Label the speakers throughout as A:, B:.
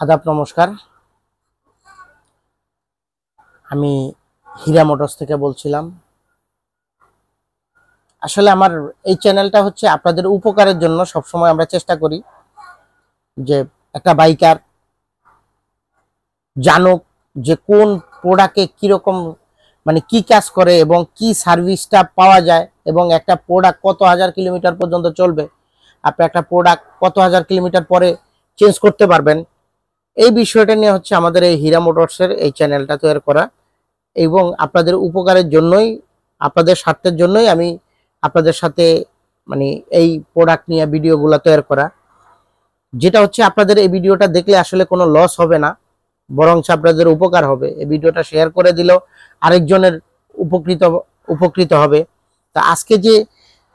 A: আদাব নমস্কার। আমি হীরা মোটরস থেকে বলছিলাম। আসলে আমার এই চ্যানেলটা হচ্ছে আপনাদের উপকারের জন্য। সবসময় আমরা চেষ্টা করি যে একটা বাইকার জানুক যে কোন প্রোডাক্টে কীরকম মানে কি কাজ করে এবং কি সার্ভিসটা পাওয়া যায় এবং একটা প্রোডাক্ট কত হাজার কিলোমিটার পর্যন্ত চলবে, আপনি একটা প্রোডাক্ট কত হাজার কিলোমিটার পরে চেঞ্জ করতে পারবেন, এই বিষয়টা নিয়ে হচ্ছে আমাদের এই হীরা মোটরসের এই চ্যানেলটা তৈরি করা। এবং আপনাদের উপকারের জন্যই, আপনাদের স্বার্থের জন্যই আমি আপনাদের সাথে মানে এই প্রোডাক্ট নিয়ে ভিডিওগুলো তৈরি করা। যেটা হচ্ছে আপনাদের এই ভিডিওটা দেখলে আসলে কোনো লস হবে না, বরং আপনাদের উপকার হবে। এই ভিডিওটা শেয়ার করে দিলেও আরেকজনের উপকৃত হবে। তা আজকে যে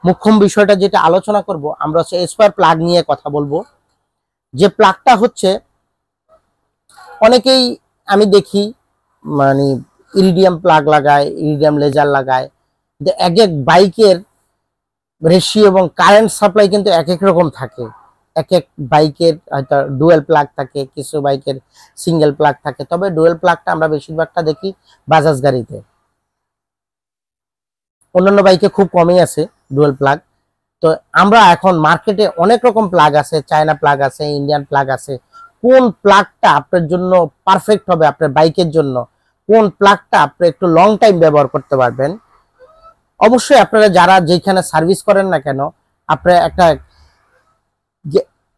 A: মুখ্য বিষয়টা যেটা আলোচনা করব, আমরা হচ্ছে স্পার প্লাগ নিয়ে কথা বলবো। যে প্লাগটা হচ্ছে অনেকেই আমি দেখি মানে ইরিডিয়াম প্লাগ লাগায়, ইরিডিয়াম লেজার লাগায়। এক এক বাইকের রেশিও এবং কারেন্ট সাপ্লাই কিন্তু এক এক রকম থাকে। এক এক বাইকের হয়তো ডুয়েল প্লাগ থাকে, কিছু বাইকের সিঙ্গেল প্লাগ থাকে। তবে ডুয়েল প্লাগটা আমরা বেশিরভাগটা দেখি বাজাজ গাড়িতে, অন্যান্য বাইকে খুব কমই আছে ডুয়েল প্লাগ। তো আমরা এখন মার্কেটে অনেক রকম প্লাগ আছে, চায়না প্লাগ আছে, ইন্ডিয়ান প্লাগ আছে। কোন প্লাগটা আপনার জন্য পারফেক্ট হবে আপনার বাইকের জন্য, কোন প্লাগটা আপনি একটু লং টাইম ব্যবহার করতে পারবেন, অবশ্যই আপনারা যারা যেখানে সার্ভিস করেন না কেন, আপনারা একটা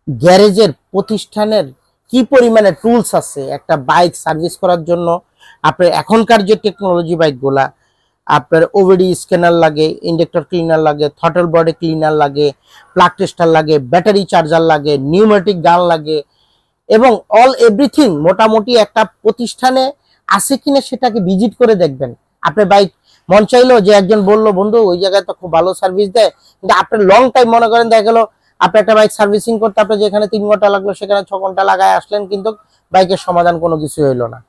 A: গ্যারেজের প্রতিষ্ঠানের কি পরিমাণে টুলস আছে একটা বাইক সার্ভিস করার জন্য। আপনার এখনকার যে টেকনোলজি বাইকগুলা, আপনার ওভিডি স্ক্যানার লাগে, ইন্ডাক্টর ক্লিনার লাগে, থ্রটল বডি ক্লিনার লাগে, প্লাগ টেস্টার লাগে, ব্যাটারি চার্জার লাগে, নিউমেটিক গান লাগে এবং অল এভরিথিং মোটামুটি একটা প্রতিষ্ঠানে আছে কিনা সেটাকে ভিজিট করে দেখবেন। আপনার বাইক মন চাইলো যে একজন বললো বন্ধু ওই জায়গায় তো খুব ভালো সার্ভিস দেয়, কিন্তু আপনার লং টাইম মনে করেন দেখা গেলো আপনি একটা বাইক সার্ভিসিং করতে আপনার যেখানে 3 ঘন্টা লাগলো সেখানে 6 ঘন্টা লাগায় আসলেন, কিন্তু বাইকের সমাধান কোনো কিছু হইলো না।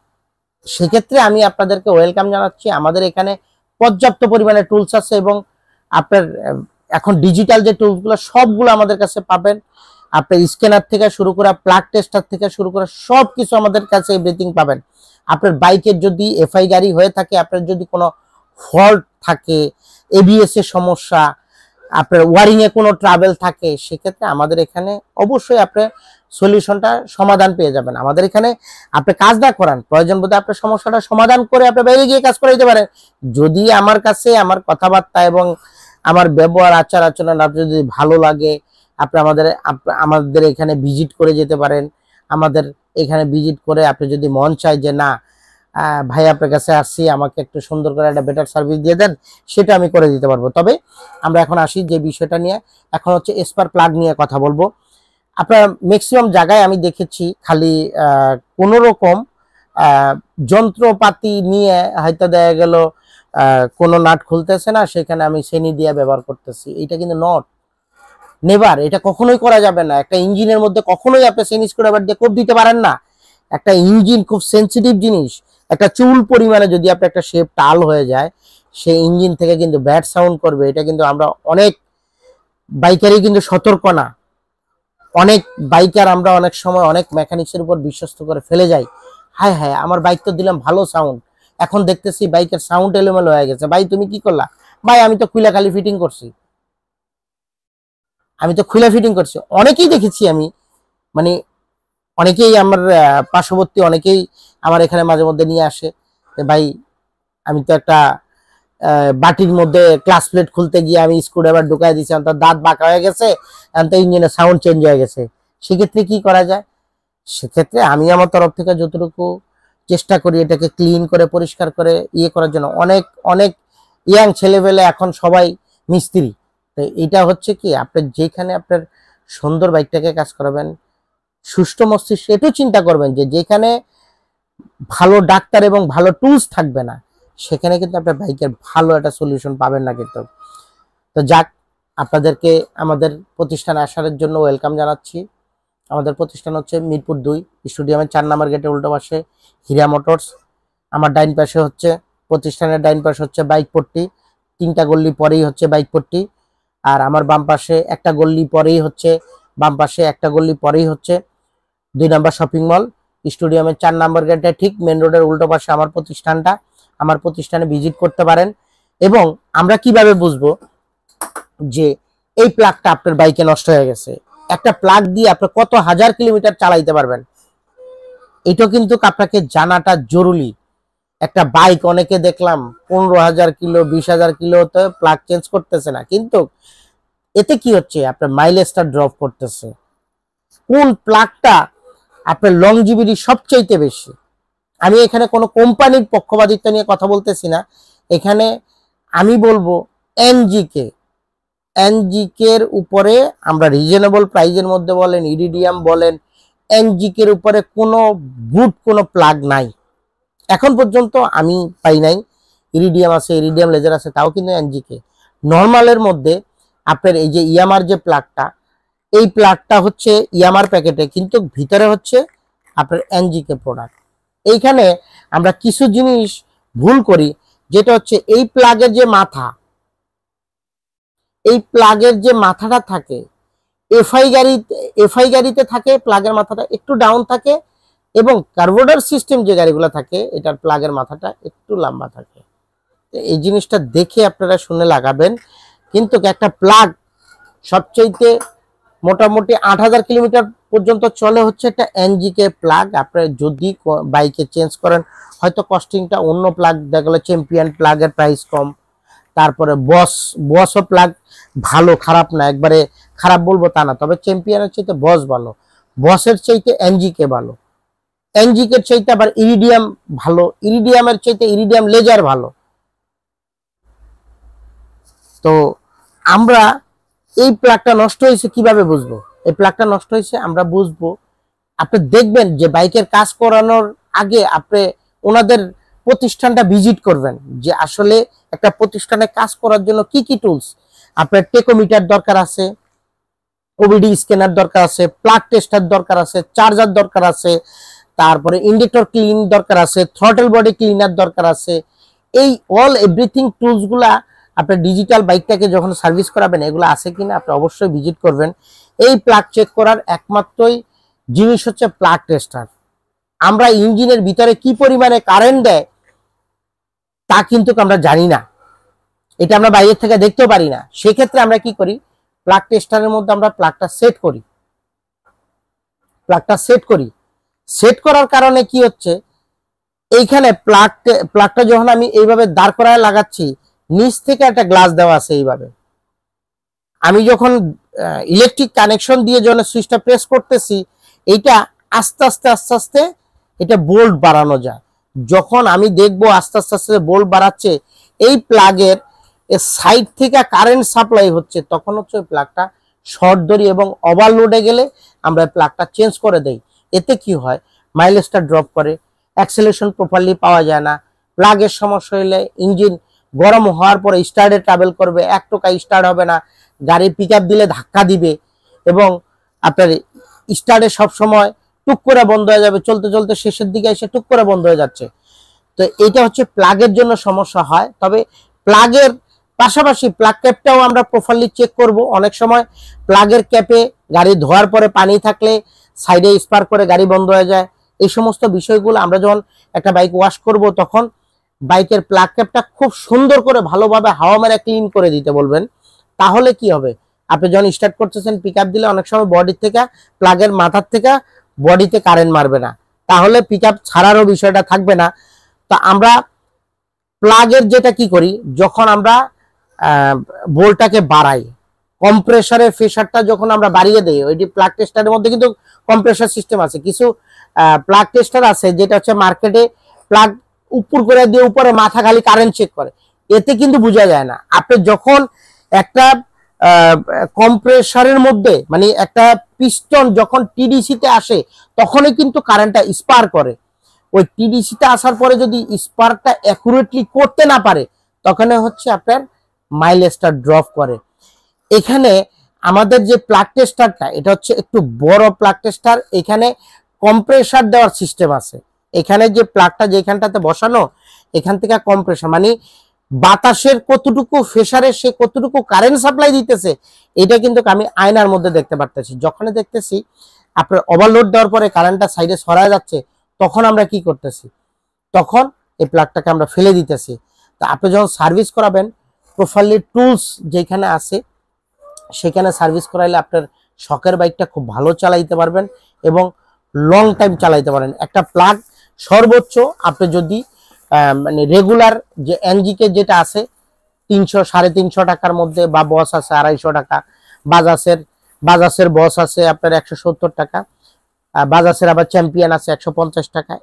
A: সেক্ষেত্রে আমি আপনাদেরকে ওয়েলকাম জানাচ্ছি। আমাদের এখানে পর্যাপ্ত পরিমাণে টুলস আছে এবং আপনার এখন ডিজিটাল যে টুলসগুলো সবগুলো আমাদের কাছে পাবেন। আপনার স্ক্যানার থেকে শুরু করে প্লাগ টেস্টার থেকে শুরু করে সব কিছু আমাদের কাছে এভরিথিং পাবেন। আপনার বাইকের যদি এফআই গাড়ি হয়ে থাকে, আপনার যদি কোনো ফল্ট থাকে, এবিএস এর সমস্যা, আপনার ওয়ারিং এ কোনো ট্রাবেল থাকে, সেক্ষেত্রে আমাদের এখানে অবশ্যই আপনার সলিউশনটা সমাধান পেয়ে যাবেন। আমাদের এখানে আপনি কাজ না করান, প্রয়োজন বোধে আপনার সমস্যাটা সমাধান করে আপনি বাইরে গিয়ে কাজ করে দিতে পারেন। যদি আমার কাছে আমার কথাবার্তা এবং আমার ব্যবহার আচার আচরণ আপনার যদি ভালো লাগে, আপনি আমাদের এখানে ভিজিট করে যেতে পারেন। আমাদের এখানে ভিজিট করে আপনি যদি মন চায় যে না ভাই আপনার কাছে আসছি, আমাকে একটু সুন্দর করে একটা বেটার সার্ভিস দিয়ে দেন, সেটা আমি করে দিতে পারবো। তবে আমরা এখন আসি যে বিষয়টা নিয়ে, এখন হচ্ছে স্পার প্লাগ নিয়ে কথা বলবো। আপনার ম্যাক্সিমাম জায়গায় আমি দেখেছি খালি কোনো রকম যন্ত্রপাতি নিয়ে হয়তো দেখা গেল কোনো নাট খুলতেছে না, সেখানে আমি সেনি দিয়ে ব্যবহার করতেছি। এটা কিন্তু নট নেভার, এটা কখনোই করা যাবে না। একটা ইঞ্জিনের মধ্যে কখনোই আপনি সেনি স্ক্রুড্রাইভার দিয়ে কোপ দিতে পারেন না। একটা ইঞ্জিন খুব সেন্সিটিভ জিনিস। একটা চুল পরিমাণে যদি আপনার একটা শেপ টাল হয়ে যায়, সেই ইঞ্জিন থেকে কিন্তু ব্যাড সাউন্ড করবে। এটা কিন্তু আমরা অনেক বাইকারই কিন্তু সতর্ক না। অনেক বাইকার আমরা অনেক সময় অনেক মেকানিক্সের উপর বিশ্বস্ত করে ফেলে যাই। হায় হায় আমার বাইক তো দিলাম ভালো সাউন্ড, এখন দেখতেছি বাইকের সাউন্ড এলোমেলো হয়ে গেছে। ভাই তুমি কি করলা? ভাই আমি তো খুলে খালি ফিটিং করছি, অনেকেই দেখেছি আমি, মানে অনেকেই আমার পার্শ্ববর্তী অনেকেই আমার এখানে মাঝে মধ্যে নিয়ে আসে ভাই আমি তো একটা বাটির মধ্যে ক্লাস প্লেট খুলতে গিয়ে আমি স্ক্রুড্রাইভার ঢুকাই দিয়েছি, তার দাঁত বাঁকা হয়ে গেছে, তো ইঞ্জিনের সাউন্ড চেঞ্জ হয়ে গেছে। সেক্ষেত্রে কি করা যায়? সেক্ষেত্রে আমি আমার তরফ থেকে যতটুকু চেষ্টা করি এটাকে ক্লিন করে পরিষ্কার করে ইয়ে করার জন্য। অনেক অনেক ইয়াং ছেলেবেলে এখন সবাই মিস্ত্রি। তো এটা হচ্ছে কি আপনার যেখানে আপনার সুন্দর বাইকটাকে কাজ করাবেন, সুষ্ঠু মস্তিষ্ক এটাও চিন্তা করবেন যে যেখানে ভালো ডাক্তার এবং ভালো টুলস থাকবে না, সেখানে কিন্তু আপনার বাইকের ভালো একটা সলিউশন পাবেন না কিন্তু। তো যাক, আপনাদেরকে আমাদের প্রতিষ্ঠানে আসার জন্য ওয়েলকাম জানাচ্ছি। আমাদের প্রতিষ্ঠান হচ্ছে মিরপুর 2 স্টেডিয়ামের 4 নম্বর গেটের উল্টো পাশে হীরা মোটরস। আমার ডাইন পাশে হচ্ছে প্রতিষ্ঠানের ডাইন পাশে হচ্ছে বাইক পট্টি, 3টা গল্লি পরেই হচ্ছে বাইক পট্টি। আর আমার বাম পাশে একটা গল্লি পরেই হচ্ছে 2 নম্বর শপিং মল। স্টেডিয়ামের 4 নম্বর গেটে ঠিক মেন রোডের উল্টো পাশে আমার প্রতিষ্ঠানে ভিজিট করতে পারেন। এবং আমরা কিভাবে বুঝবো যে এই প্লাগটা আপনার বাইকে নষ্ট হয়ে গেছে? একটা প্লাগ দিয়ে আপনি কত হাজার কিলোমিটার চালাইতে পারবেন, এটা কিন্তু আপনাকে জানাটা জরুরি। একটা বাইক অনেকে দেখলাম 15,000 কিলো 20,000 কিলোতে প্লাগ চেঞ্জ করতেছে না, কিন্তু এতে কি হচ্ছে? আপনার মাইলেজটা ড্রপ করতেছে। কোন প্লাগটা আপনার লংজিভিটি সবচাইতে বেশি? আমি এখানে কোনো কোম্পানির পক্ষপাতিত্ব নিয়ে কথা বলতেছি না, এখানে আমি বলবো এনজিকের উপরে আমরা রিজনেবল প্রাইজের মধ্যে বলেন, ইরিডিয়াম বলেন, এনজিকের উপরে কোনো গুড কোনো প্লাগ নাই এখন পর্যন্ত, আমি পাই নাই। ইরিডিয়াম আছে, ইরিডিয়াম লেজার আছে, তাও কিন্তু এনজিকে। নর্মালের মধ্যে আপনার এই যে ইয়ামার যে প্লাগটা, এই প্লাগটা হচ্ছে ইয়ামার প্যাকেটে, কিন্তু ভিতরে হচ্ছে আপনার এনজিকে প্রোডাক্ট। এইখানে আমরা কিছু জিনিস ভুল করি, যেটা হচ্ছে এই প্লাগের যে মাথা, এই প্লাগের যে মাথাটা থাকে এফআই গাড়িতে থাকে প্লাগের মাথাটা একটু ডাউন থাকে, এবং কার্বোরেটর সিস্টেম যে গাড়িগুলো থাকে এটার প্লাগের মাথাটা একটু লম্বা থাকে। এই জিনিসটা দেখে আপনারা শুনে লাগাবেন। কিন্তু একটা প্লাগ সবচাইতে মোটামুটি 8,000 কিলোমিটার পর্যন্ত চলে হচ্ছে একটা এনজিকে প্লাগ। আপনারা যদি বাইকে চেঞ্জ করেন, হয়তো কস্টিংটা অন্য প্লাগ দেখা গেলো চ্যাম্পিয়ন প্লাগের প্রাইস কম, তারপরে বসও প্লাগ ভালো, খারাপ না, একবারে খারাপ বলবো তা না, তবে চ্যাম্পিয়নের চাইতে বস ভালো, বসের চাইতে এনজিকে ভালো, এনজিকের চাইতে আবার ইরিডিয়াম ভালো, ইরিডিয়ামের চাইতে ইরিডিয়াম লেজার ভালো। তো আমরা এই প্লাগটা নষ্ট হয়েছে কিভাবে বুঝবো? এই প্লাগটা নষ্ট হয়েছে আমরা বুঝবো, আপনি দেখবেন যে বাইকের কাজ করানোর আগে আপনি ওনাদের প্রতিষ্ঠানটা ভিজিট করবেন, যে আসলে একটা প্রতিষ্ঠানে কাজ করার জন্য কি কি টুলস আপনার। টেকোমিটার দরকার আছে, ওবিডি স্ক্যানার দরকার আছে, প্লাগ টেস্টার দরকার আছে, চার্জার দরকার আছে, তারপরে ইন্ডিকেটর ক্লিন দরকার আছে, থ্রটল বডি ক্লিনার দরকার আছে। এই অল এভরিথিং টুলস গুলা আপনার ডিজিটাল বাইকটাকে যখন সার্ভিস করাবেন এগুলো আছে কিনা আপনি অবশ্যই ভিজিট করবেন। এই প্লাগ চেক করার একমাত্রই জিনিস হচ্ছে প্লাগ টেস্টার। আমরা ইঞ্জিনের ভিতরে কি পরিমাণে কারেন্ট দেয় তা কিন্তু আমরা জানি না, এটা আমরা বাইরে থেকে দেখতেও পারি না। সেক্ষেত্রে আমরা কি করি, প্লাগ টেস্টারের মধ্যে আমরা প্লাগটা সেট করি। সেট করার কারণে কি হচ্ছে, এইখানে প্লাগটা যখন আমি এইভাবে দাঁড় করায় লাগাচ্ছি, নিচ থেকে একটা গ্লাস দেওয়া আছে এইভাবে, আমি যখন ইলেকট্রিক কানেকশন দিয়ে যখন সুইচটা প্রেস করতেছি, এইটা আস্তে আস্তে এটা বোল্ট বাড়ানো যায়। যখন আমি দেখবো আস্তে আস্তে বোল্ট বাড়াচ্ছে, এই প্লাগের সাইড থেকে কারেন্ট সাপ্লাই হচ্ছে, তখন হচ্ছে ওই প্লাগটা শর্ট ধরি এবং ওভারলোডে গেলে আমরা প্লাগটা চেঞ্জ করে দেই। এতে কি হয়, মাইলেজটা ড্রপ করে, অ্যাক্সেলারেশন প্রপারলি পাওয়া যায় না, প্লাগের সমস্যা হলে ইঞ্জিন গরম হওয়ার পরে স্টার্টে ট্রাভেল করবে, এক টোকা স্টার্ট হবে না, গাড়ি পিক আপ দিলে ধাক্কা দিবে, এবং আপনার স্টার্টে সবসময় টুক করে বন্ধ হয়ে যাবে, চলতে চলতে শেষের দিকে এসে টুক করে বন্ধ হয়ে যাচ্ছে। তো এটা হচ্ছে প্লাগের জন্য সমস্যা হয়। তবে প্লাগের পাশাপাশি প্লাগ ক্যাপটাও আমরা প্রপারলি চেক করব। অনেক সময় প্লাগের ক্যাপে গাড়ি ধোয়ার পরে পানি থাকলে সাইডে স্পার্ক করে গাড়ি বন্ধ হয়ে যায়। এই সমস্ত বিষয়গুলো আমরা যখন একটা বাইক ওয়াশ করব, তখন বাইকের প্লাগ ক্যাপটা খুব সুন্দর করে ভালোভাবে হাওয়া মেরে ক্লিন করে দিতে বলবেন। তাহলে কি হবে, আপনি যখন স্টার্ট করতেছেন পিক আপ দিলে অনেক সময় বডির থেকে, প্লাগের মাথার থেকে বডিতে কারেন্ট মারবে না, তাহলে পিক আপ ছাড়ারও বিষয়টা থাকবে না। তো আমরা প্লাগের যেটা কি করি, যখন আমরা ভোল্টটাকে বাড়াই, কম্প্রেসারের প্রেসারটা যখন আমরা বাড়িয়ে দেই, ওইটি প্লাগ টেস্টারের মধ্যে কিন্তু কম্প্রেসার সিস্টেম আছে। কিছু প্লাগ টেস্টার আছে যেটা হচ্ছে মার্কেটে প্লাগ উপর করে দিয়ে উপরে মাথা খালি কারেন্ট চেক করে, এতে কিন্তু বোঝা যায় না। আপনি যখন একটা কম্প্রেসারের মধ্যে মানে একটা পিস্টন যখন টিডিসিতে আসে, তখনই কিন্তু কারেন্টটা স্পার্ক করে। ওই টিডিসিতে আসার পরে যদি স্পার্কটা অ্যাকুরেটলি করতে না পারে, তখন হচ্ছে আপনার মাইলেজটা ড্রপ করে। এখানে আমাদের যে প্লাগ টেস্টারটা, এটা হচ্ছে একটু বড় প্লাগ টেস্টার, এখানে কম্প্রেসার দেওয়ার সিস্টেম আছে। এখানে যে প্লাগটা যেখানটাতে বসানো, এখান থেকে কম্প্রেসার মানে বাতাসের কতটুকু প্রেসারে সে কতটুকু কারেন্ট সাপ্লাই দিতেছে, এটা কিন্তু আমি আয়নার মধ্যে দেখতে পারতেছি। যখন দেখতেছি আপনার ওভারলোড দেওয়ার পরে কারেন্টটা সাইডে সরা যাচ্ছে, তখন আমরা কি করতেছি, তখন এই প্লাগটাকে আমরা ফেলে দিতেছি। তা আপনি যখন সার্ভিস করাবেন, প্রপারলি টুলস যেখানে আছে সেখানে সার্ভিস করাইলে আপনার শখের বাইকটা খুব ভালো চালাইতে পারবেন এবং লং টাইম চালাইতে পারেন। একটা প্লাগ সর্বোচ্চ আপনি যদি মানে রেগুলার যে এনজিকে যেটা আছে 300 350 টাকার মধ্যে, বা বস আছে 250 টাকা, বাজাজের বস আছে আপনার 170 টাকা, বাজাজের আবার চ্যাম্পিয়ন আছে 150 টাকা।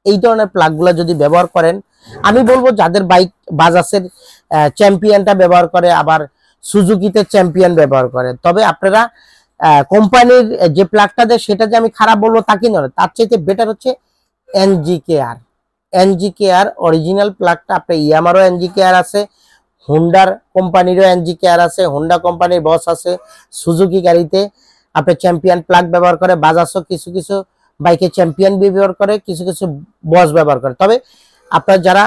A: এই ধরনের প্লাগগুলো যদি ব্যবহার করেন, আমি বলবো যাদের বাইক বাজাজের চ্যাম্পিয়নটা ব্যবহার করে, আবার সুজুকিতে চ্যাম্পিয়ন ব্যবহার করে, তবে আপনারা কোম্পানির যে প্লাগটা দেয় সেটা যে আমি খারাপ বলবো তা কি নয়, তার চাইতে বেটার হচ্ছে এনজিকেআর অরিজিনাল প্লাগটা। আপনার ইয়ামারও এনজিকেআর আছে, হুন্ডার কোম্পানিরও এনজিকেআর আছে, হুন্ডা কোম্পানির বস আছে, সুজুকি গাড়িতে আপনার চ্যাম্পিয়ন প্লাগ ব্যবহার করে, বাজাজও কিছু কিছু বাইকে চ্যাম্পিয়ন ব্যবহার করে, কিছু কিছু বস ব্যবহার করে। তবে আপনার যারা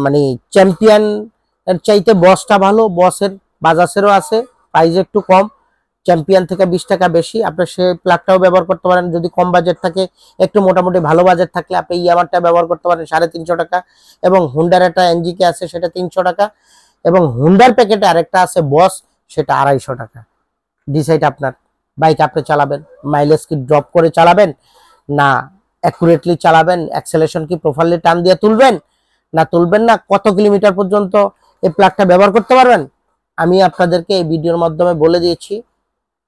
A: মানে চ্যাম্পিয়ন এর চাইতে বসটা ভালো, বসের বাজাজেরও আছে, প্রাইস একটু কম, চ্যাম্পিয়ন থেকে 20 টাকা বেশি, আপনি সেই প্লাগটাও ব্যবহার করতে পারেন। যদি কম বাজেট থাকে, একটু মোটামুটি ভালো বাজেট থাকলে আপনি ইয়ামারটা ব্যবহার করতে পারেন 350 টাকা, এবং হুন্ডার একটা এনজিকে আছে সেটা 300 টাকা, এবং হুন্ডার প্যাকেটে আরেকটা আছে বস, সেটা 250 টাকা। ডিসাইড আপনার, বাইক আপনি চালাবেন, মাইলেজ কি ড্রপ করে চালাবেন, না অ্যাকুরেটলি চালাবেন, অ্যাক্সেলেরেশন কি প্রপারলি টান দিয়ে তুলবেন না তুলবেন না, কত কিলোমিটার পর্যন্ত এই প্লাগটা ব্যবহার করতে পারবেন, আমি আপনাদেরকে এই ভিডিওর মাধ্যমে বলে দিয়েছি।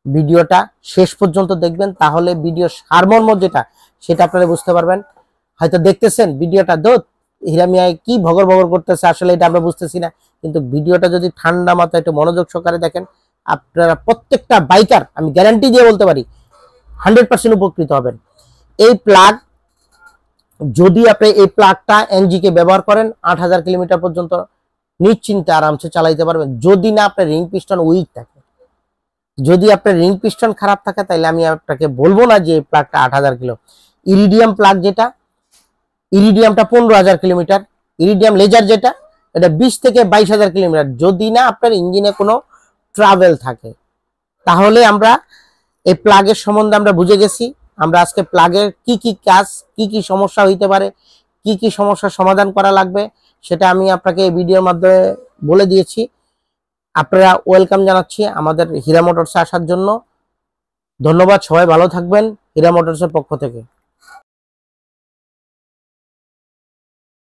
A: ভিডিওটা শেষ পর্যন্ত দেখবেন, তাহলে ভিডিও সারমর্ম যেটা সেটা আপনারা বুঝতে পারবেন। হয়তো দেখতেছেন ভিডিওটা দোত হিরামিয়ায় কি ভগর ভগর করতেছে, আসলে এটা আমরা বুঝতেছি না, কিন্তু ভিডিওটা যদি ঠান্ডা মাথায় একটু মনোযোগ সহকারে দেখেন, আপনারা প্রত্যেকটা বাইকার আমি গ্যারান্টি দিয়ে বলতে পারি 100% উপকৃত হবেন। এই প্লাগ যদি আপনি এই প্লাগটা এনজিকে ব্যবহার করেন, 8000 কিলোমিটার পর্যন্ত নিশ্চিন্তে আরামসে চালাইতে পারবেন, যদি না আপনার রিং পিস্টন উইক থাকে। যদি আপনার রিং পিস্টন খারাপ থাকে তাহলে আমি আপনাকে বলবো না যে এই প্লাগটা 8000 কিলো। ইরিডিয়াম প্লাগ যেটা, ইরিডিয়ামটা 15000 কিলোমিটার, ইরিডিয়াম লেজার যেটা, এটা 20 থেকে 22000 কিলোমিটার, যদি না আপনার ইঞ্জিনে কোনো ট্রাভেল থাকে। তাহলে আমরা এই প্লাগের সম্বন্ধে আমরা বুঝে গেছি। আমরা আজকে প্লাগের কি কি কাজ, কি কি সমস্যা হইতে পারে, কি কি সমস্যার সমাধান করা লাগবে, সেটা আমি আপনাকে এই ভিডিওর মাধ্যমে বলে দিয়েছি। আপনারা ওয়েলকাম জানাচ্ছি আমাদের হীরা মোটরসে আসার জন্য। ধন্যবাদ, সবাই ভালো থাকবেন হীরা মোটরসের পক্ষ থেকে।